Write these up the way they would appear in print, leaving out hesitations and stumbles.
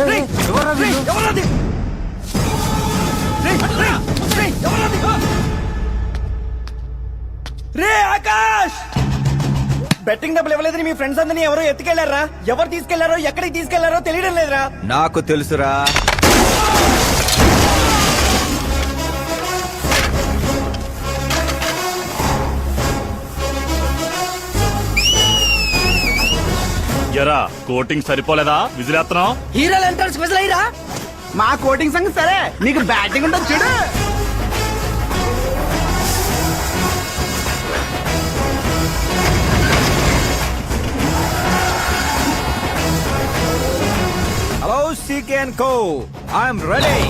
రే Akash, betting డబ్బులు ఇవ్వలేదని మీ friends అందరినీ ఎవరో ఎత్తుకెళ్లారా? ఎవరు తీసుకెళ్లారో ఎక్కడికి తీసుకెళ్లారో తెలియడం లేదురా. నాకు తెలుసురా. ఎరా కోటింగ్ సరిపోలేదా? విజిలేస్తున్నావు. హీరోలు ఎంట్రన్స్ విజిలైరా. మా కోటింగ్ సంగతి సరే, నీకు బ్యాటింగ్ ఉంటుంది చూడు. Hello CK & Co. I'm ready.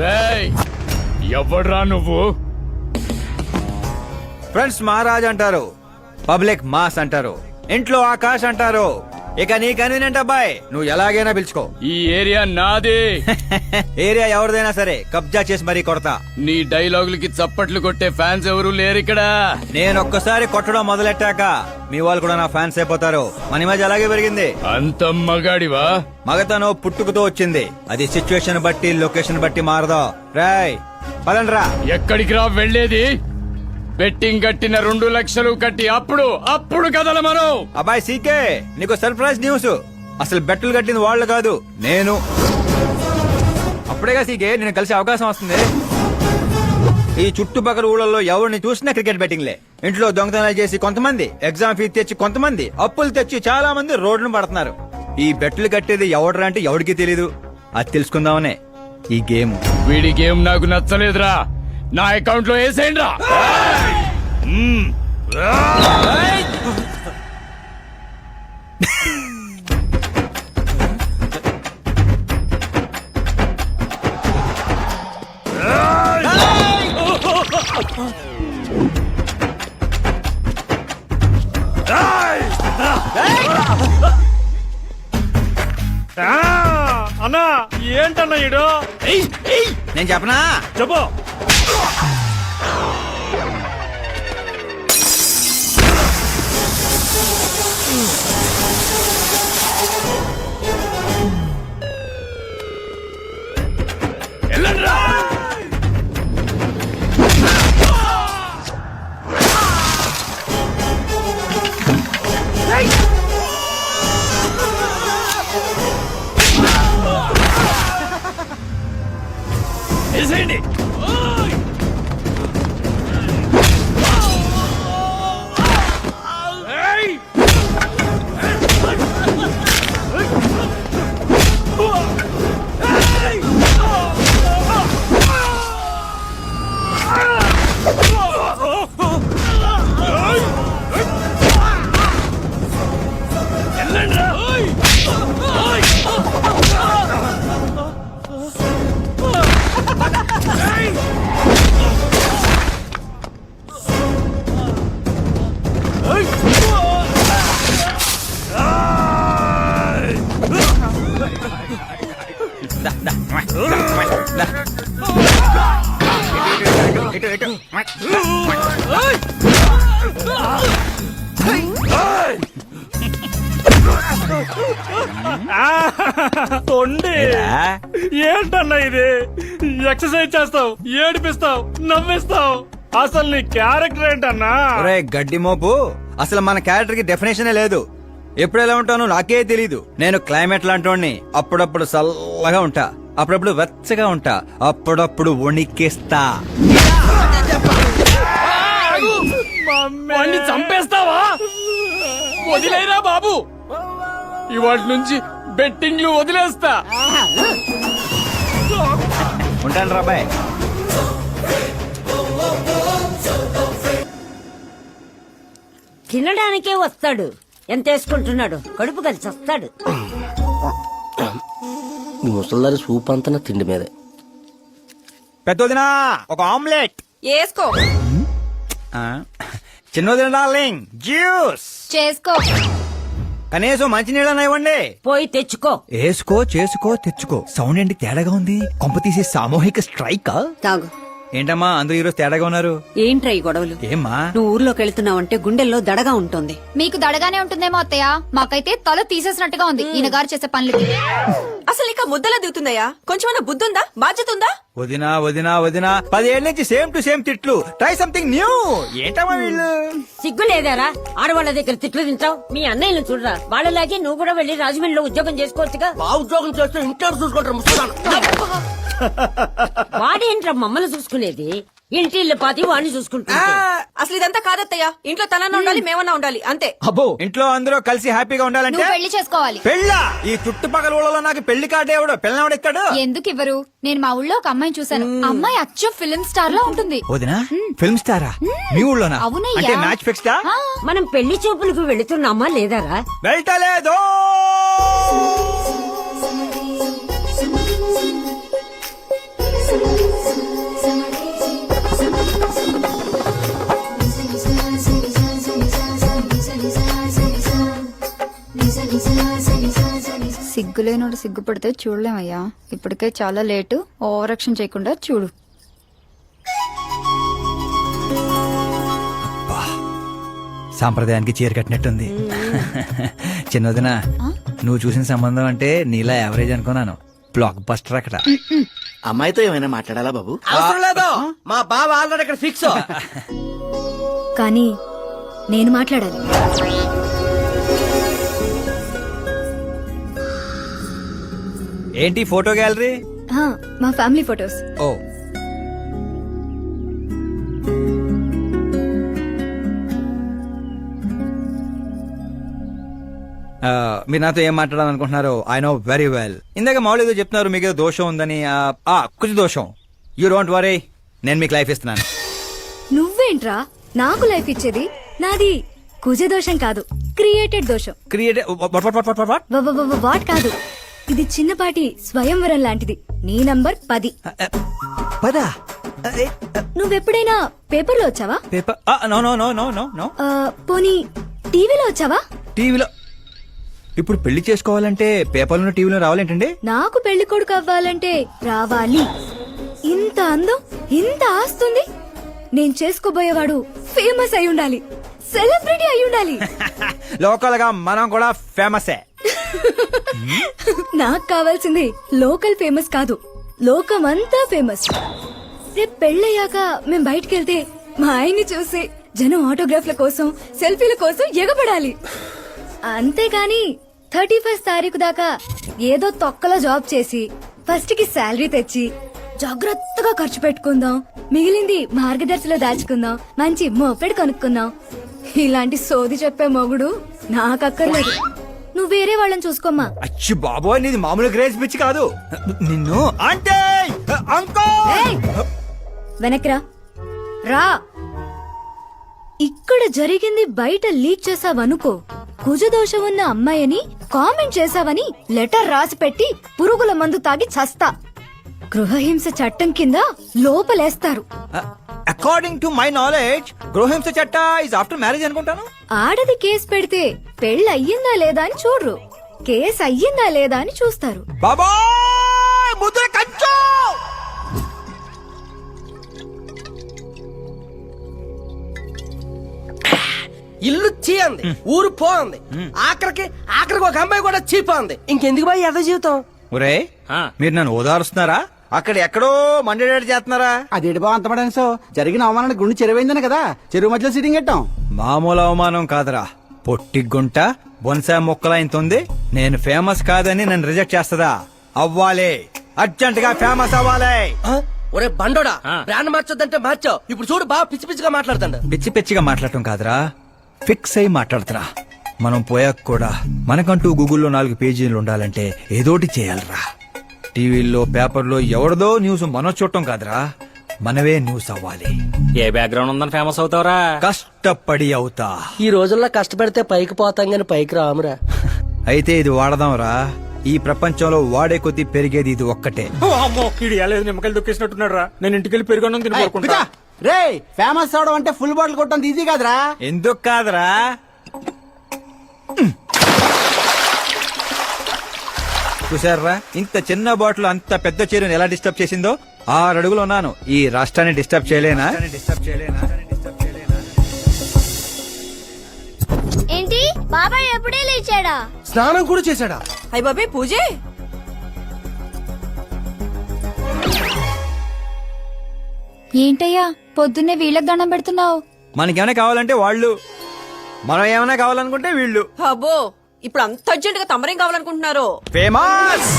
రేయ్, ఎవడ్రా నువ్వు? ఫ్రెండ్స్ మహారాజ్ అంటారు, పబ్లిక్ మాస్ అంటారు, ఇంట్లో ఆకాష్ అంటారు. ఇక నీ కన్వీనియంట్ అబ్బాయి, నువ్వు ఎలాగైనా పిలుచుకో. ఈ ఏరియా నాది. ఏరియా ఎవరిదైనా సరే కబ్జా చేసి మరీ కొడతా. నీ డైలాగులకి చప్పట్లు కొట్టే ఫ్యాన్స్ ఎవరు లేరు ఇక్కడ. నేను ఒక్కసారి కొట్టడం మొదలెట్టాక మీ వాళ్ళు కూడా నా ఫ్యాన్స్ అయిపోతారు. మన ఇమేజ్ అలాగే పెరిగింది. అంత మగాడివా? మగతనం పుట్టుకుతో వచ్చింది, అది సిచ్యువేషన్ బట్టి లొకేషన్ బట్టి మారదా. రాయ్ పదండ్రా. ఎక్కడికి రా వెళ్ళేది? బెట్టింగ్ కట్టిన 2 లక్షలు కట్టి అప్పుడు కదల మనం. అబ్బాయి CK, నీకు సర్ప్రైజ్ న్యూస్. అసలు బెట్టులు కట్టింది వాళ్ళు కాదు, నేను. అప్పుడేగా CK నేను కలిసే అవకాశం వస్తుంది. ఈ చుట్టుపక్కల ఊళ్ళల్లో ఎవరిని చూసినా క్రికెట్ బెట్టింగ్లే. ఇంట్లో దొంగతనాలు చేసి కొంతమంది, ఎగ్జామ్ ఫీజు తెచ్చి కొంతమంది, అప్పులు తెచ్చి చాలా మంది రోడ్డును పడుతున్నారు. ఈ బెట్టులు కట్టేది ఎవడరా అంటే ఎవడికి తెలీదు. అది తెలుసుకుందామనే ఈ గేమ్. వీడి గేమ్ నాకు నచ్చలేదురా. నా అకౌంట్ లో వేసేయండి రా. అన్నా ఏంటన్నా ఈడు? నేను చెప్పనా? చెప్పు. ఏంటన్నా ఇది? ఎక్సర్సైజ్ చేస్తావు, ఏడిపిస్తావు, నవ్విస్తావు. అసలు నీ క్యారెక్టర్ ఏంటన్నా? గడ్డి మోపు, అసలు మన క్యారెక్టర్ కి డెఫినేషనే లేదు. ఎప్పుడు ఎలా ఉంటానో నాకే తెలీదు. నేను క్లైమేట్ లాంటి అప్పుడప్పుడు చల్లగా ఉంటా, అప్పుడప్పుడు వెచ్చగా ఉంటా, అప్పుడప్పుడు వణికేస్తా. వాణ్ణి చంపేస్తావా? వదిలేరా బాబు, ఇవాటి నుంచి బెట్టింగ్లు వదిలేస్తా. ఉంటాను రాబాయ్. తినడానికే వస్తాడు, ఎంత వేసుకుంటున్నాడు, కడుపు కలిసి వస్తాడు. ఈ ముసల్దారి సూప్ అంతా తిండి మీదే. పెద్దదినా ఒక ఆమ్లెట్ వేసుకో. చిన్నదిన డార్లింగ్ జ్యూస్ చేసుకో. కనీసం మంచినీళ్ళని ఇవ్వండి. పోయి తెచ్చుకో. వేసుకో, చేసుకో, తెచ్చుకో. సౌండ్ ఏంటి తేడాగా ఉంది? కొంప తీసి సామూహిక స్ట్రైక్. తాగు. ఏంటమ్మా అందరూ ఈరోజు తేడాగా ఉన్నారు? ఏంట్రా ఈ గొడవలు? ఏమ్మా? నువ్వు ఊర్లోకి వెళ్తున్నావంటే గుండెల్లో దడగా ఉంటుంది. మీకు దడగానే ఉంటుందేమో అత్తయ్య, మాకైతే తల తీసేసినట్టుగా ఉంది ఈయన గారు చేసే పనులకి. అసలు ఇక ముద్దలా దిగుతుందయ్యా? కొంచెమైనా బుద్ధి ఉందా, బాధ్యత ఉందా? వదినా వదినా వదినా 10 ఏళ్ల నుంచి సేమ్ టు సేమ్ తిట్లు. Try something new. ఏంటమ్మా వీళ్ళు? సిగ్గు లేదారా ఆడవాళ్ళ దగ్గర తిట్లు తింటావు? మీ అన్నయ్యను చూడరా, వాళ్ళలాగే నువ్వు కూడా వెళ్ళి రాజమండ్రిలో ఉద్యోగం చేసుకోవచ్చుగా. మా ఉద్యోగం చేస్తే ఇంట్లో చూసుకుంటారు ముసలాను. వాడేంట్రా మమ్మల్ని చూసుకునేది? ఇంటి ఇల్లు పాతి వాడిని చూసుకుంటా. అసలు ఇదంతా కాదత్తయ్యా, ఇంట్లో తనన్నా ఉండాలి, మేమన్నా ఉండాలి, అంతే. అబ్బో, ఇంట్లో అందరూ కలిసి హ్యాపీగా ఉండాలంటే నువ్వు పెళ్లి చేసుకోవాలి. పెళ్ళా? ఈ చుట్టుపక్కల ఊళ్ళలో నాకు పెళ్లి కార్డు ఎవడు పిల్లవాడు ఇస్తాడు? ఎందుకు ఇవ్వరు? నేను మా ఊళ్ళో ఒక అమ్మాయిని చూశాను. అమ్మాయి అచ్చం ఫిల్మ్ స్టార్ లో ఉంటుంది. వదినా ఫిల్మ్ స్టారా? మీ ఊళ్ళోనా? అవునయ్యా. అంటే మ్యాచ్ ఫిక్స్డా? మనం పెళ్లి చూపులకు వెళుతున్నామా లేదారా? వెళ్ళలేదు. సిగ్గులేనోడు సిగ్గుపడితే చూడలేమయ్యా. ఇప్పటికే చాలా లేటు. ఓవరాక్షన్ చేయకుండా చూడు. సాంప్రదాయానికి చీర కట్టినట్టుంది. చిన్నదిన నువ్వు చూసిన సంబంధం అంటే నీలా యావరేజ్ అనుకున్నాను. బ్లాక్ బస్టర్ అక్కడ. అమ్మాయితో ఏమైనా మాట్లాడాలా బాబు? అవసరం లేదు, మా బావ ఆల్రెడీ ఇక్కడ ఫిక్స్. కానీ నేను మాట్లాడాలి. ఏంటి ఫోటో గ్యాలరీ? మా ఫ్యామిలీ ఫొటోస్. ఓ, మీరు నాతో ఏం మాట్లాడాలనుకుంటున్నారు? I know very well. ఇందాక మామూలు ఏదో చెప్తున్నారు, మీకు ఏదో దోషం ఉందని. కుజ దోషం. యూ డోంట్ వరీ, నేను మీకు లైఫ్ ఇస్తున్నాను. నువ్వేంట్రా నాకు లైఫ్ ఇచ్చేది? నాది కుజ దోషం కాదు, క్రియేటెడ్ దోషం. క్రియేట్ వాట్ కాదు, ఇది చిన్నపాటి స్వయంవరం లాంటిది. నీ నంబర్ 10. పదా? నువ్వెప్పుడైనా పేపర్లో వచ్చావా? Paper? No no no no no no. పోనీ టీవీలో వచ్చావా? టీవీలో? ఇప్పుడు పెళ్లి చేసుకోవాలంటే పేపర్లో టీవీలో రావాలేంటండి? నాకు పెళ్లి కొడుకు అవ్వాలంటే రావాలి. ఇంత అందం, ఇంత ఆస్తుంది. నేను చేసుకోబోయేవాడు ఫేమస్ అయి ఉండాలి, సెలబ్రిటీ అయి ఉండాలి. లోకల్ గా మనం కూడా ఫేమసే. నాకు కావాల్సింది లోకల్ ఫేమస్ కాదు, లోకమంతా ఫేమస్. రేపు పెళ్ళయ్యాక మేం బయటికెళ్తే మా ఆయన్ని చూసి జనం ఆటోగ్రాఫ్ల కోసం, సెల్ఫీల కోసం ఎగబడాలి. అంతేగాని 31st తారీఖు దాకా ఏదో తొక్కలో జాబ్ చేసి ఫస్ట్ కి శాలరీ తెచ్చి జాగ్రత్తగా ఖర్చు పెట్టుకుందాం, మిగిలింది మార్గదర్శిలో దాచుకుందాం, మంచి మోపెడ్ కొనుక్కుందాం. ఇలాంటి సోది చెప్పే మొగుడు నాకక్కర్లేదు. నువ్వు వేరే వాళ్ళని చూసుకోమ్మా. అచ్చి బాబోయ్, నీది మామూలు గ్రేస్ పిచ్చి కాదు. నిన్ను అంటే ఏయ్! వెనక్రా రా. ఇక్కడ జరిగింది బయట లీక్ చేసావనుకో, కుజదోషం ఉన్న అమ్మాయిని కామెంట్ చేసావని లెటర్ రాసి పెట్టి పురుగుల మందు తాగి చస్తా. గృహహింస చట్టం కింద లోపలేస్తారు. అకార్డింగ్ టు మై నాలెడ్జ్ గృహహింస చట్ట ఇస్ ఆఫ్టర్ మ్యారేజ్ అనుకుంటాను. ఆడది కేసు పెడితే పెళ్లి అయ్యిందా లేదా అని చూడరు, కేసు అయ్యిందా లేదా అని చూస్తారు. బాబోయ్, ముద్ర కంచు. ఇల్లు చీ అంది, ఊరు పో అంది, ఆఖరికి ఒక అమ్మాయి కూడా చీప అంది. ఇంకెందుకు బాయ్ ఎద జీవితం? ఒరే, మీరు నన్ను ఓదారుస్తున్నారా? అక్కడ ఎక్కడో మండేడాడు చేస్తున్నారా? అదేటి బావ అంతపడాను సో జరిగిన అవమానానికి గుండె చెరువైందనే కదా చెరువు మధ్యలో సిట్టింగ్ పెట్టాం. మామూలు అవమానం కాదురా, పొట్టి గుంట బొన్సా మొక్కలైంతుంది. నేను ఫేమస్ కాదని నన్ను రిజెక్ట్ చేస్తదా? అవ్వాలి, అర్జెంట్ గా ఫేమస్ అవ్వాలి. ఒరే బండోడా, బ్రాండ్ మార్చొద్దంటే మార్చావు. ఇప్పుడు చూడు బాగా పిచ్చి పిచ్చిగా మాట్లాడుతాడు. పిచ్చి పిచ్చిగా మాట్లాడటం కాదురా, ఫిక్స్ అయి మాట్లాడుతురా. మనం పోయాక కూడా మనకంటూ గూగుల్లో 4 పేజీలు ఉండాలంటే ఏదోటి చేయాలరా. టీవీల్లో పేపర్లో ఎవరిదో న్యూస్ మనం చూడటం కాదురా, మనవే న్యూస్ అవ్వాలి. ఏ బ్యాక్గ్రౌండ్ ఉందని ఫేమస్ అవుతావరా? కష్టపడి అవుతా. ఈ రోజుల్లో కష్టపడితే పైకి పోతాం గాని పైకి రామురా. అయితే ఇది వాడదాంరా. ఈ ప్రపంచంలో వాడే కొద్దీ పెరిగేది ఇది ఒక్కటే. నిమ్మకాయలు దొక్కేసినట్టున్నాడు రా. నేను ఇంటికి వెళ్ళి పెరుగొన్నం తిని కోరుకుంటా. రే ఫేమస్ అవడం అంటే ఫుల్ బాటిల్ కొట్టడం ఈజీ కాదురా. ఎందుకు కాదురా? చూసారా ఇంత చిన్న బాటిల్ అంత పెద్ద చీరను ఎలా డిస్టర్బ్ చేసిందో 6 అడుగులు ఉన్నాను ఈ రాష్ట్రాన్ని డిస్టర్బ్ చేయలేనా ఏంటి బాబాయ్ ఎప్పుడే లేచాడా? స్నానం కూడా చేశాడా? అయ్య బాబే పూజే. ఏంటయ్యా పొద్దున్నే వీళ్ళకి దండం పెడుతున్నావు? మనకేమైనా కావాలంటే వాళ్ళు మనం ఏమైనా కావాలనుకుంటే వీళ్ళు అబ్బో ఇప్పుడు అంత అర్జెంట్ గా తమరేం కావాలనుకుంటున్నారు? ఫేమస్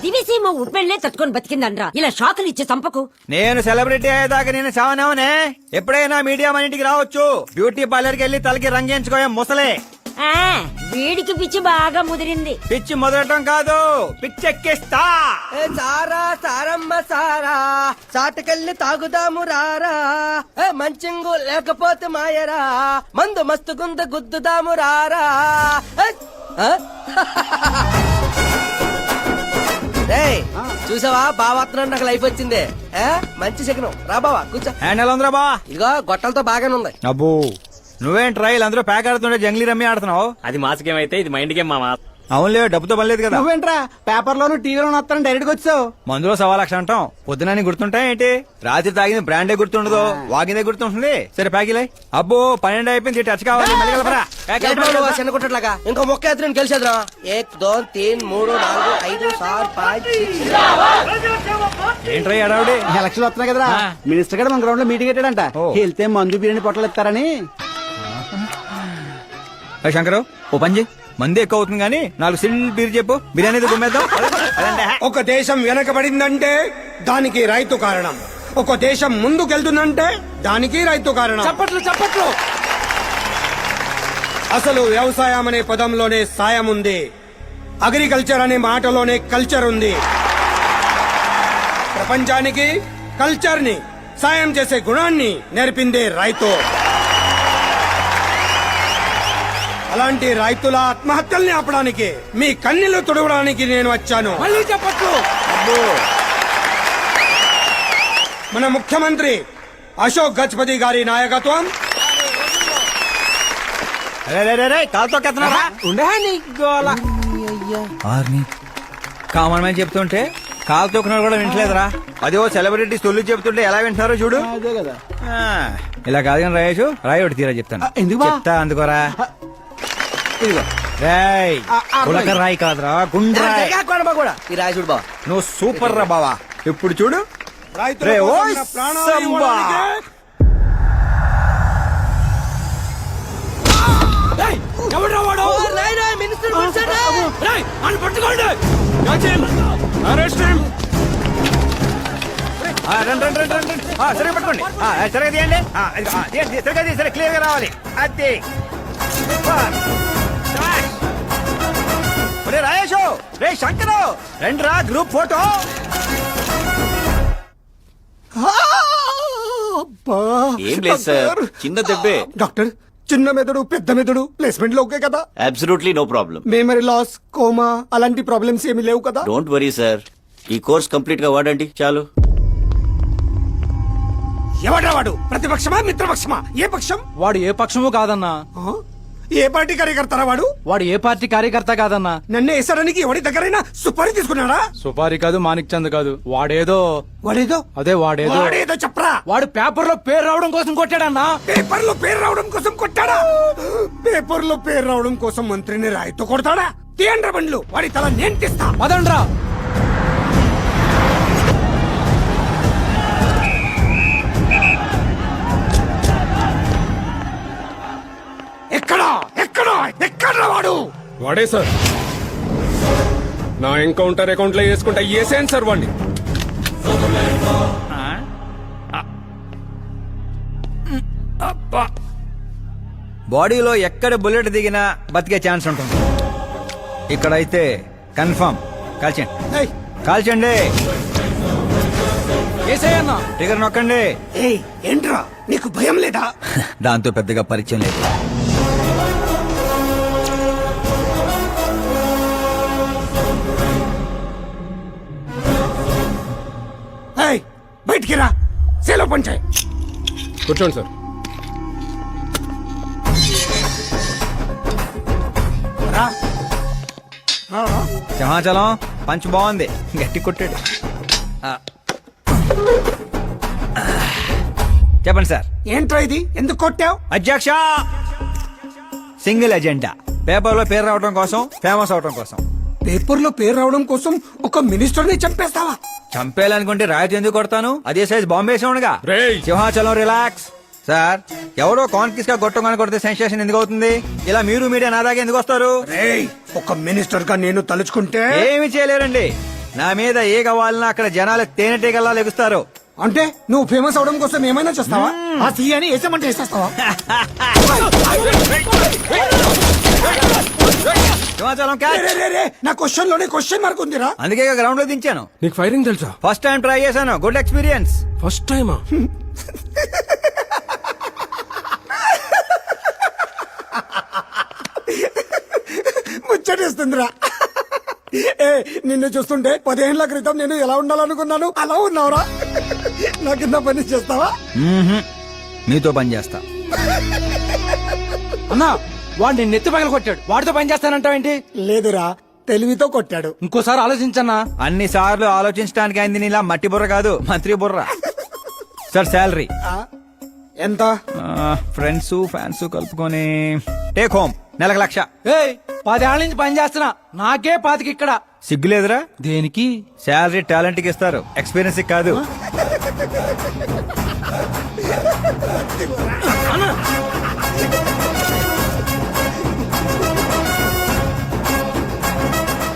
దివిసీమ ఉప్పెళ్లే తట్టుకొని బతికిందనరా. ఇలా షాకులు ఇచ్చే చంపకు. నేను సెలబ్రిటీ అయ్యేదాకా నేను చావనవనే. ఎప్పుడైనా మీడియా మన ఇంటికి రావచ్చు. బ్యూటీ పార్లర్కి వెళ్ళి తలకి రంగేయించుకోయా ముసలే. ఆ, వీడికి పిచ్చి బాగా ముదిరింది. పిచ్చి మొదలటం కాదు, పిచ్చెక్కిస్తా. సారా సారమ్మ సారా సాటకెళ్ళి తాగుదాము రారా, మంచింగు లేకపోతే మాయరా, మందు మస్తు గుంద గుద్దుదాము రారా. చూసావా బావాత్రం నాకు లైఫ్ వచ్చింది. మంచి శకనం. రా బావా కూర్చో. హ్యాండ్ ఎలా ఉందిరా బా? ఇదిగో గొట్టలతో బాగానే ఉంది. అబ్బో నువ్వేం ట్రైల్ అందరూ ప్యాక్ ఆడుతుండే జంగ్లీ రమ్మి ఆడుతున్నావు. అది మాస్ గేమ్ అయితే ఇది మైండ్ గేమ్ మామా. అవునులే, డబ్బుతో పనిలేదు కదా. నువ్వేంట్రా పేపర్ లోను టీవీలోను వస్తాను డైరెక్ట్ గా వచ్చావు. మందులో 1,00,000 అంటాం. పొద్దునని గుర్తుంటాయి ఏంటి? రాత్రి తాగింది బ్రాండే గుర్తుండదు, వాగిందే గుర్తుంటుంది. సరే ప్యాకిలే. అబ్బో 12 అయిపోయింది, టచ్ కావాలి. మళ్ళీ కలపరా. చిన్న కుట్టట్లాగా ఇంకో మొక్క ఎత్తున గెలిచేద్రా. 1 2 3 4 5 6 5 6. ఏంట్రా అడావుడి? ఎలక్షన్ వస్తున్నాయి కదరా, మినిస్టర్ గారు మన గ్రౌండ్ లో మీటింగ్ పెట్టాడంట. వెళ్తే మందు బిర్యానీ పొట్టలు ఇస్తారని. శంకరు ఓ పంజి, మంది ఎక్కువ అవుతుంది కానీ 4 సిల్ బీర్ చెప్పు, బిర్యానీ గుమ్మేద్దాం. ఒక దేశం వెనకబడిందంటే దానికి రైతు కారణం. ఒక దేశం ముందుకెళ్తుందంటే దానికి రైతు కారణం. చప్పట్లు చప్పట్లు. అసలు వ్యవసాయం అనే పదంలోనే సాయం ఉంది. అగ్రికల్చర్ అనే మాటలోనే కల్చర్ ఉంది. ప్రపంచానికి కల్చర్ ని, సాయం చేసే గుణాన్ని నేర్పిందే రైతు. అలాంటి రైతుల ఆత్మహత్యల్ని ఆపడానికి, మీ కన్నీళ్లు తుడవడానికి నేను వచ్చాను. మళ్ళీ చెప్పట్లు. మన ముఖ్యమంత్రి అశోక్ గజపతి గారి నాయకత్వం, కాలుతో కెత్తనారా? కామన్ మ్యాన్ చెప్తుంటే కాలు తొక్కున్నారు కూడా వింటలేదురా. అదే సెలబ్రిటీ సొల్లు చెప్తుంటే ఎలా వింటున్నారో చూడు. అదే కదా. ఇలా కాదు కానీ రాయేషు, రాయి ఒకటి తీరా చెప్తాను. ఎందుకు బా? చెప్తా అందుకోరా. ఇదిగో రాయ్ ఉలక రాయి కాదురా, గుండ్రాయ్. కూడా ఈ రాజుడు బావ నువ్వు సూపర్ రా బావా. ఇప్పుడు చూడు రైతుల రే, ఓ కోసం నా ప్రాణాలు సంబా. ఇవ్వడానికే రండి రండి రండి రండి. సరిగా పట్టుకోండి. సరిగా తీయండి. సరిగా తీసి సరే క్లియర్ గా రావాలి. అది రే రాయేషు, రే శంకరు, రండి రా గ్రూప్ ఫోటో. ఏం లేదు సార్, చిన్న దెబ్బే. డాక్టర్, చిన్న మెదడు పెద్ద మెదడు ప్లేస్మెంట్ లో ఓకే కదా? Absolutely no problem. Memory loss, coma అలాంటి ప్రాబ్లమ్స్ ఏమీ లేవు కదా? డోంట్ వరీ సార్, ఈ కోర్స్ కంప్లీట్ గా వాడండి చాలు. ఎవడ్రా వాడు? ప్రతిపక్షమా మిత్రపక్షమా? ఏ పక్షం? వాడు ఏ పక్షము కాదన్నా. ఆ? ఏ పార్టీ కార్యకర్తారా వాడు? వాడు ఏ పార్టీ కార్యకర్త కాదన్నా. నన్ను వేసడానికి ఎవడి దగ్గరైనా సుపారీ తీసుకున్నాడా? సుపారి కాదు, మాణిక్ చంద్ కాదు. వాడేదో వాడేదో వాడేదో చెప్పరా. వాడు పేపర్ లో పేరు రావడం కోసం కొట్టాడన్నా. పేపర్ లో పేరు రావడం కోసం కొట్టాడా? పేపర్ లో పేరు రావడం కోసం మంత్రిని రాయితో కొడతాడా? తీయండ్ర బండ్లు, వాడి తల నేను తీస్తా. పదండ్రా. ఎక్కడా ఎక్కడా ఎక్కడ్రా వాడు? వాడే సార్, నా ఎన్కౌంటర్ అకౌంట్ లో వేసుకుంటా వేసేయండి సార్ వాడిని. బాడీలో ఎక్కడ బుల్లెట్ దిగినా బతికే ఛాన్స్ ఉంటుంది. ఇక్కడైతే కన్ఫర్మ్. కాల్చండి ఏయ్, కాల్చండి. ఏసేయన్నా. ట్రిగర్ నొక్కండి. ఏయ్, ఏంట్రా నీకు భయం లేదా? దాంతో పెద్దగా పరిచయం లేదు. ఏయ్, బయటికి రా, సేలో పంచాయి. కూర్చోండి సార్. రా. సింహాచలం పంచ్ బాగుంది, గట్టి కొట్టాడు. ఆ. చెప్పండి సార్. ఏంట్రా ఇది, ఎందుకు కొట్టావు? అధ్యక్ష, సింగిల్ ఎజెండా, పేపర్ లో పేరు రావడం కోసం, ఫేమస్ అవడం కోసం. పేపర్ లో పేరు రావడం కోసం ఒక మినిస్టర్ ని చంపేస్తావా? చంపేయాలనుకుంటే రాయితీ ఎందుకు కొడతాను? అదే సైజ్ బాంబే సౌండ్గా. రేయ్. సింహాచలం రిలాక్స్. సార్, ఎవరో కాన్ఫిస్ గా గొట్టంగానే కొడితే సెన్సేషన్ ఎందుకు అవుతుంది? ఇలా మీరు మీడియా నా దాకా ఎందుకు వస్తారు? రేయ్, ఒక మినిస్టర్ గా నేను తలుచుకుంటే ఏమి చేయలేరండి. నా మీద ఏ కావాలన్నా అక్కడ జనాలు తేనెటీగల్లా లెగుస్తారు. అంటే నువ్వు ఫేమస్ అవడం కోసం ఏమైనా చేస్తావా? ఆ సీఎని వేసేమంటే వేసేస్తావా? సింహాచలం క్యాచ్. రే, రే, రే, నా క్వశ్చన్ లోనే క్వశ్చన్ మార్క్ ఉందిరా. అందుకే గ్రౌండ్ లో దించాను. నీకు ఫైరింగ్ తెలుసా? ఫస్ట్ టైం ట్రై చేశాను, గుడ్ ఎక్స్పీరియన్స్. ఫస్ట్ టైమా? ముచ్చటేస్తుందిరా. ఏ, నిన్ను చూస్తుంటే 10 ఏళ్ల క్రితం నేను ఎలా ఉండాలనుకున్నాను అలా ఉన్నావురా. నా కింద పని చేస్తావా? మీతో పని చేస్తా. అన్నా వాడు నిన్ను ఎత్తి పగల కొట్టాడు, వాడితో పని చేస్తానంటావేంటి? లేదురా, తెలివితో కొట్టాడు. ఇంకోసారి ఆలోచించన్నా. అన్ని సార్లు ఆలోచించడానికి అయింది నీలా మట్టి బుర్ర కాదు, మంత్రి బుర్ర. సార్ శాలరీ ఎంత? ఫ్రెండ్స్ ఫ్యాన్స్ కలుపుకొని టేక్ హోమ్ నెలకు 1,00,000. 10 ఏళ్ల నుంచి పని చేస్తున్నా, నాకే 25 ఇక్కడ. సిగ్గులేదురా? దేనికి? శాలరీ టాలెంట్ కి ఇస్తారు, ఎక్స్పీరియన్స్ కి కాదు.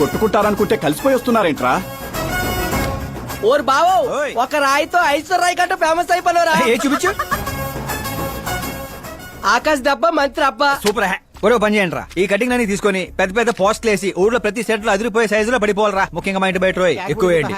కొట్టుకుంటారనుకుంటే కలిసిపోయి వస్తున్నారేంట్రా? ఓర్ బావో, ఓయ్. ఒక రాయితో ఐశ్వర్ రాయ్ కంటే ఫేమస్ అయిపోయినరా. ఏ చూపించు. ఆకాశ్ దెబ్బ మంత్రి అబ్బా. సూపర్ హ్యా. ఒరే పని చేయండి రా, ఈ కటింగ్ అన్ని తీసుకొని పెద్ద పెద్ద పోస్టులు వేసి ఊర్లో ప్రతి సెట్ లో అదిరిపోయే సైజులో పడిపోవాలరా. ముఖ్యంగా మా ఇంటి బయట ఎక్కువ వేయండి.